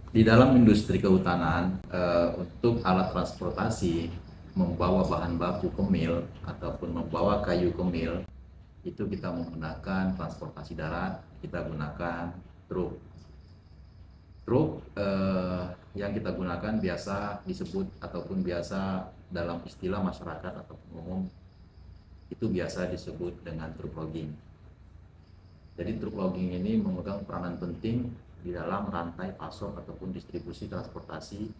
Di dalam industri kehutanan, untuk alat transportasi membawa bahan baku ke mil ataupun membawa kayu ke mil, itu kita menggunakan transportasi darat, kita gunakan truk. Truk yang kita gunakan biasa disebut ataupun biasa dalam istilah masyarakat ataupun umum itu biasa disebut dengan truk logging. Jadi truk logging ini memegang peranan penting di dalam rantai pasok ataupun distribusi transportasi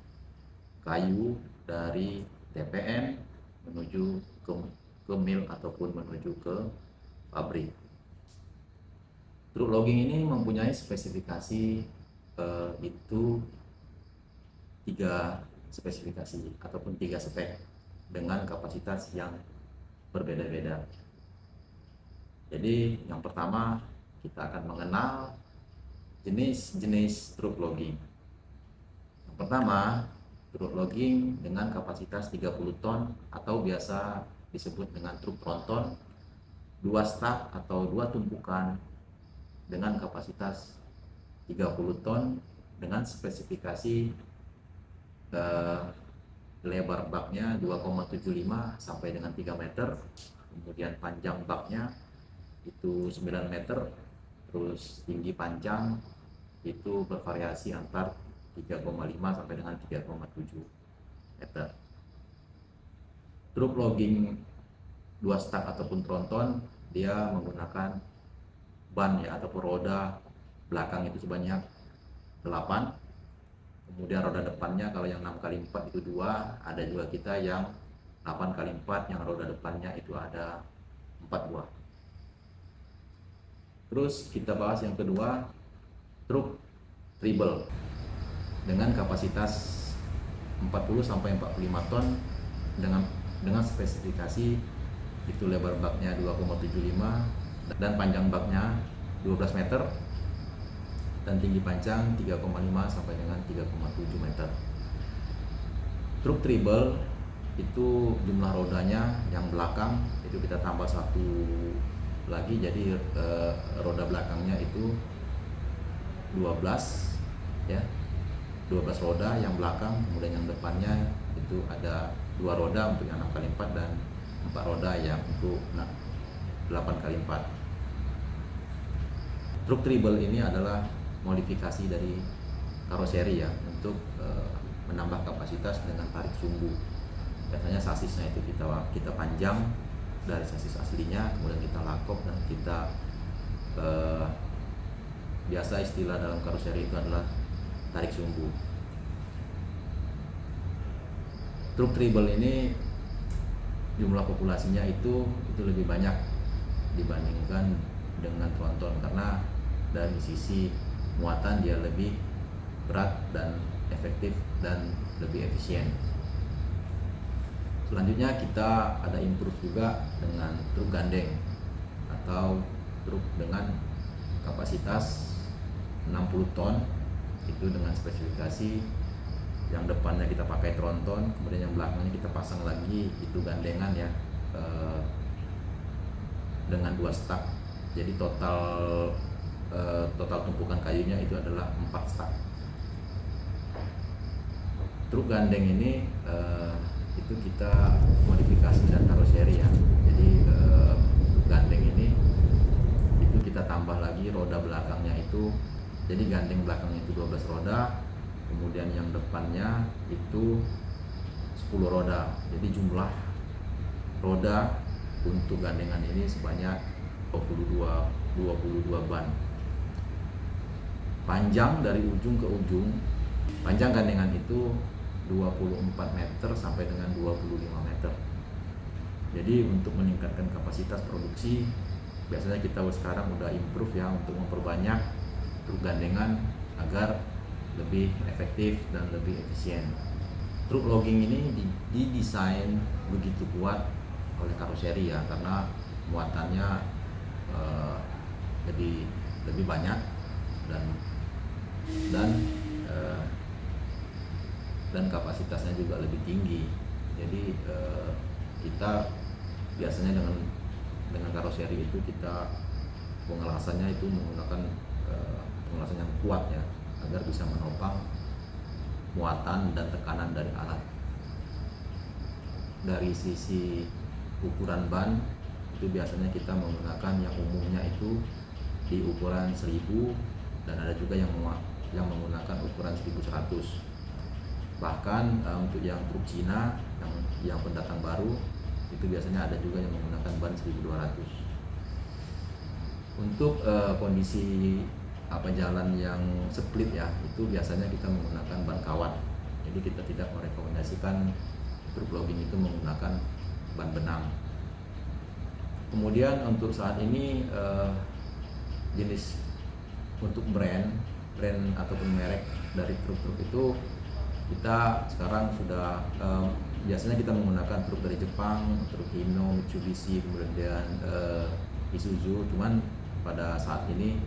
kayu dari TPN menuju ke mil ataupun menuju ke pabrik. Truk logging ini mempunyai spesifikasi itu tiga spesifikasi ataupun tiga spek dengan kapasitas yang berbeda-beda. Jadi yang pertama kita akan mengenal jenis-jenis truk logging. Yang pertama, truk logging dengan kapasitas 30 ton atau biasa disebut dengan truk tronton, 2 staf atau 2 tumpukan dengan kapasitas 30 ton dengan spesifikasi lebar baknya 2,75 sampai dengan 3 meter, kemudian panjang baknya itu 9 meter, terus tinggi panjang itu bervariasi antar 3,5 sampai dengan 3,7 meter. Truk logging 2 stak ataupun tronton dia menggunakan ban ya ataupun roda belakang itu sebanyak 8, kemudian roda depannya kalau yang 6 kali 4 itu 2, ada juga kita yang 8 kali 4 yang roda depannya itu ada 4 buah. Terus kita bahas yang kedua, truk triple dengan kapasitas 40 sampai 45 ton dengan spesifikasi itu lebar baknya 2,75 dan panjang baknya 12 meter dan tinggi panjang 3,5 sampai dengan 3,7 meter. Truk triple itu jumlah rodanya yang belakang itu kita tambah satu lagi, jadi roda belakangnya itu 12 ya, 12 roda yang belakang, kemudian yang depannya itu ada 2 roda untuk yang 6 kali 4 dan 4 roda yang untuk 8 kali 4. Truk triple ini adalah modifikasi dari karoseri ya untuk menambah kapasitas dengan tarik sumbu. Biasanya sasisnya itu kita panjang dari sasis aslinya, kemudian kita lakop dan kita biasa istilah dalam karoseri itu adalah tarik sumbu. Truk triple ini jumlah populasinya itu lebih banyak dibandingkan dengan tronton karena dari sisi muatan dia lebih berat dan efektif dan lebih efisien. Selanjutnya kita ada improve juga dengan truk gandeng atau truk dengan kapasitas 60 ton itu dengan spesifikasi yang depannya kita pakai tronton, kemudian yang belakangnya kita pasang lagi itu gandengan ya dengan 2 stak. Jadi total tumpukan kayunya itu adalah 4 stak. Truk gandeng ini itu kita modifikasi dan karoseri ya. Jadi gandeng ini itu kita tambah lagi roda belakangnya itu. Jadi gandeng belakangnya itu 12 roda, kemudian yang depannya itu 10 roda. Jadi jumlah roda untuk gandengan ini sebanyak 22 ban. Panjang dari ujung ke ujung, panjang gandengan itu 24 meter sampai dengan 25 meter. Jadi untuk meningkatkan kapasitas produksi, biasanya kita sekarang udah improve ya untuk memperbanyak truk gandengan agar lebih efektif dan lebih efisien. Truk logging ini didesain begitu kuat oleh karoseri ya karena muatannya lebih banyak dan dan kapasitasnya juga lebih tinggi. Jadi kita biasanya dengan karoseri itu kita pengelasannya itu menggunakan pengelasan yang kuat ya agar bisa menopang muatan dan tekanan dari alat. Dari sisi ukuran ban itu biasanya kita menggunakan yang umumnya itu di ukuran 1000 dan ada juga yang menggunakan ukuran 1100. Bahkan untuk yang truk Cina yang pendatang baru itu biasanya ada juga yang menggunakan ban 1200. Untuk kondisi jalan yang split ya, itu biasanya kita menggunakan ban kawat. Jadi kita tidak merekomendasikan truk logging itu menggunakan ban benang. Kemudian untuk saat ini jenis untuk brand ataupun merek dari truk-truk itu kita sekarang sudah biasanya kita menggunakan truk dari Jepang, truk Hino, Mitsubishi, kemudian Isuzu. Cuman pada saat ini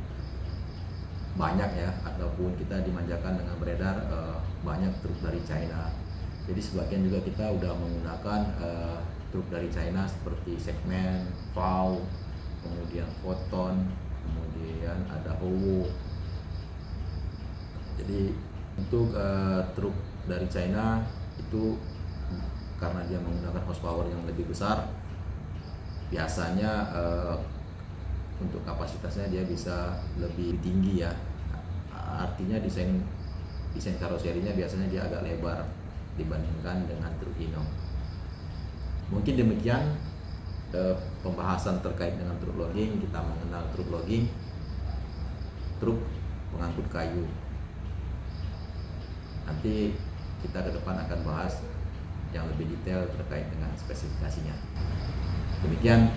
banyak ya, ataupun kita dimanjakan dengan beredar banyak truk dari China. Jadi sebagian juga kita udah menggunakan truk dari China seperti segmen, VAW, kemudian Foton, kemudian ada Howo. Jadi untuk truk dari China itu karena dia menggunakan horsepower yang lebih besar, biasanya untuk kapasitasnya dia bisa lebih tinggi ya. Artinya desain karoserinya biasanya dia agak lebar dibandingkan dengan truk Hino. Mungkin demikian pembahasan terkait dengan truk logging. Kita mengenal truk logging, truk pengangkut kayu. Nanti kita ke depan akan bahas yang lebih detail terkait dengan spesifikasinya. Demikian.